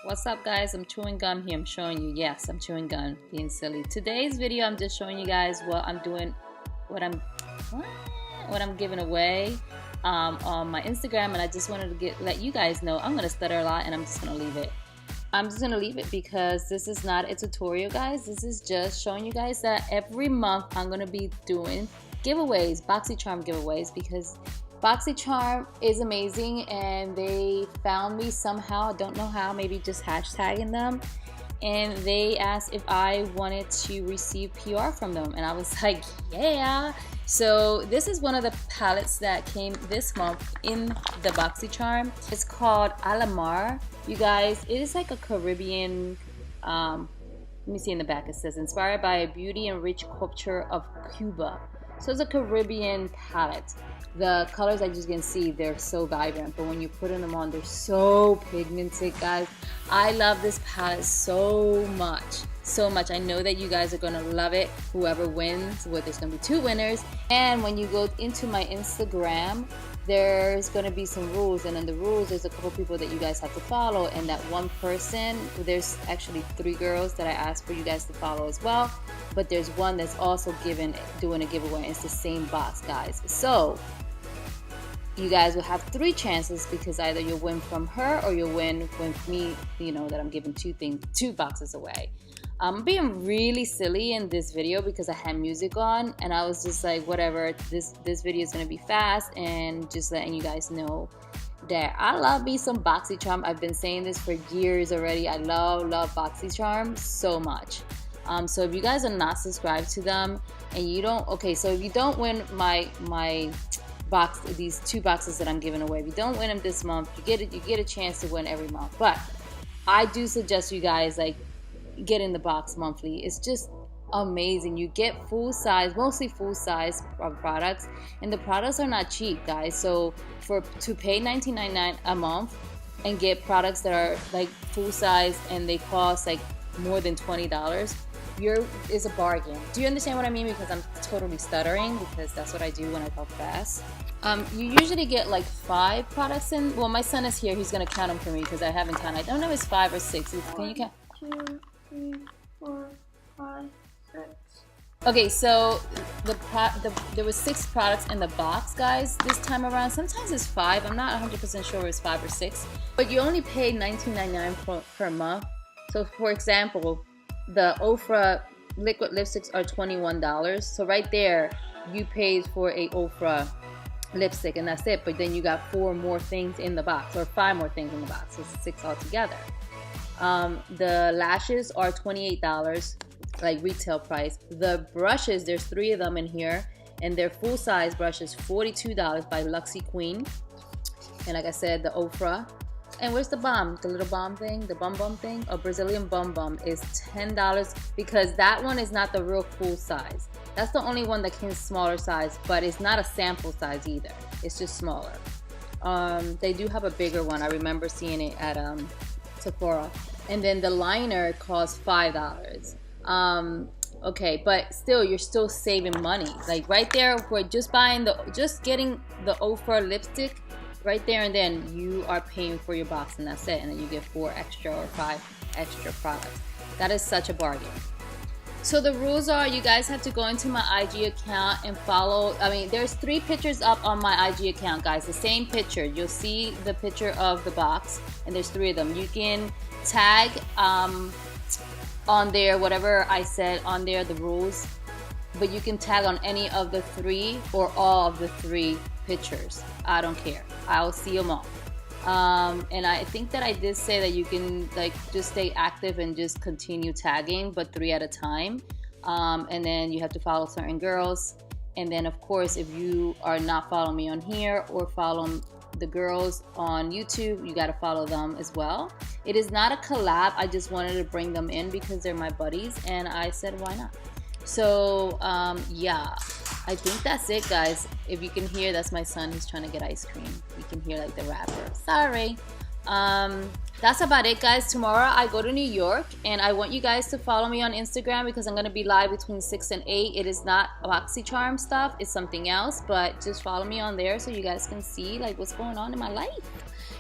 What's up, guys? I'm chewing gum here. I'm showing you. Yes, I'm chewing gum, being silly. Today's video, I'm just showing you guys what I'm doing, what I'm giving away on my Instagram, and I just wanted to let you guys know I'm gonna stutter a lot, and I'm just gonna leave it. I'm just gonna leave it because this is not a tutorial, guys. This is just showing you guys that every month I'm gonna be doing giveaways, Boxycharm giveaways, because Boxycharm is amazing and they found me somehow. I don't know how, maybe just hashtagging them, and they asked if I wanted to receive PR from them, and I was like, yeah. So this is one of the palettes that came this month in the Boxycharm. It's called Alamar. You guys, it is like a Caribbean, let me see in the back, it says inspired by a beauty and rich culture of Cuba. So it's a Caribbean palette. The colors, as you can see, they're so vibrant, but when you put them on, they're so pigmented, guys. I love this palette so much, so much. I know that you guys are gonna love it. Whoever wins, well, there's gonna be 2 winners. And when you go into my Instagram, there's gonna be some rules, and in the rules, there's a couple people that you guys have to follow, and that one person, there's actually 3 girls that I asked for you guys to follow as well, but there's one that's also doing a giveaway. It's the same box, guys. So you guys will have 3 chances, because either you'll win from her or you'll win with me, you know, that I'm giving 2 boxes away. I'm being really silly in this video because I had music on, and I was just like, whatever, this video is gonna be fast, and just letting you guys know that I love me some Boxycharm. I've been saying this for years already. I love Boxycharm so much. So if you guys are not subscribed to them and you don't, okay, so if you don't win my box, these 2 boxes that I'm giving away, if you don't win them this month, you get a chance to win every month. But I do suggest you guys like get in the box monthly. It's just amazing. You get full size, mostly full size products, and the products are not cheap, guys. So to pay $19.99 a month and get products that are like full size and they cost like more than $20, is a bargain. Do you understand what I mean? Because I'm totally stuttering, because that's what I do when I talk fast. You usually get like 5 products in. Well, my son is here. He's gonna count them for me because I haven't counted. I don't know if it's 5 or 6. Can you count? 2, 3, 4, 5, 6. Okay, so there was 6 products in the box, guys, this time around. Sometimes it's 5. I'm not 100% sure it's 5 or 6. But you only pay $19.99 per month. So for example, the Ofra liquid lipsticks are $21. So right there, you paid for a Ofra lipstick, and that's it. But then you got 4 more things in the box, or 5 more things in the box. So it's 6 altogether. The lashes are $28, like retail price. The brushes, there's 3 of them in here, and they're full size brushes, $42 by Luxy Queen. And like I said, the Ofra. And where's the bomb? The little bomb thing, the bum thing? A Brazilian bum is $10, because that one is not the real full size. That's the only one that came smaller size, but it's not a sample size either. It's just smaller. They do have a bigger one. I remember seeing it at Sephora. And then the liner costs $5. Okay, but still, you're still saving money. Like right there, for just getting the Ofra lipstick, right there and then you are paying for your box, and that's it. And then you get 4 extra or 5 extra products. That is such a bargain. So the rules are, you guys have to go into my IG account and follow. I mean, there's 3 pictures up on my IG account, guys. The same picture. You'll see the picture of the box, and there's 3 of them. You can tag on there whatever I said on there, the rules, but you can tag on any of the 3 or all of the 3 pictures. I don't care. I'll see them all. And I think that I did say that you can like just stay active and just continue tagging, but 3 at a time. And then you have to follow certain girls. And then of course, if you are not following me on here or follow the girls on YouTube, you got to follow them as well. It is not a collab. I just wanted to bring them in because they're my buddies, and I said, why not? So yeah, I think that's it, guys. If you can hear, that's my son. He's trying to get ice cream. You can hear like the wrapper. Sorry. That's about it, guys. Tomorrow I go to New York, and I want you guys to follow me on Instagram because I'm going to be live between 6 and 8. It is not Boxycharm stuff. It's something else, but just follow me on there so you guys can see like what's going on in my life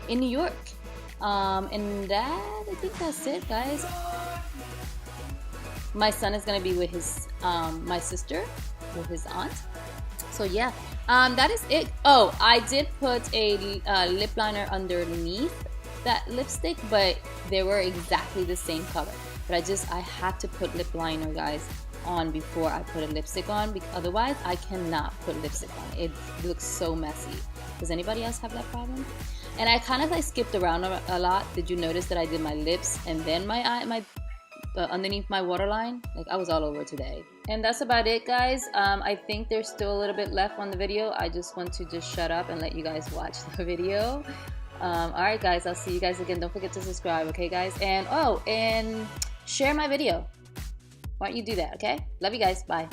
in New York. And that, I think that's it, guys. My son is gonna be with his my sister, with his aunt. So yeah, that is it. Oh, I did put a lip liner underneath that lipstick, but they were exactly the same color. But I had to put lip liner, guys, on before I put a lipstick on, because otherwise I cannot put lipstick on. It looks so messy. Does anybody else have that problem? And I kind of like skipped around a lot. Did you notice that I did my lips and then my eye, underneath my waterline? Like, I was all over today. And that's about it, guys. I think there's still a little bit left on the video. I just want to just shut up and let you guys watch the video. Alright, guys, I'll see you guys again. Don't forget to subscribe, okay, guys? And oh, and share my video. Why don't you do that, okay? Love you guys. Bye.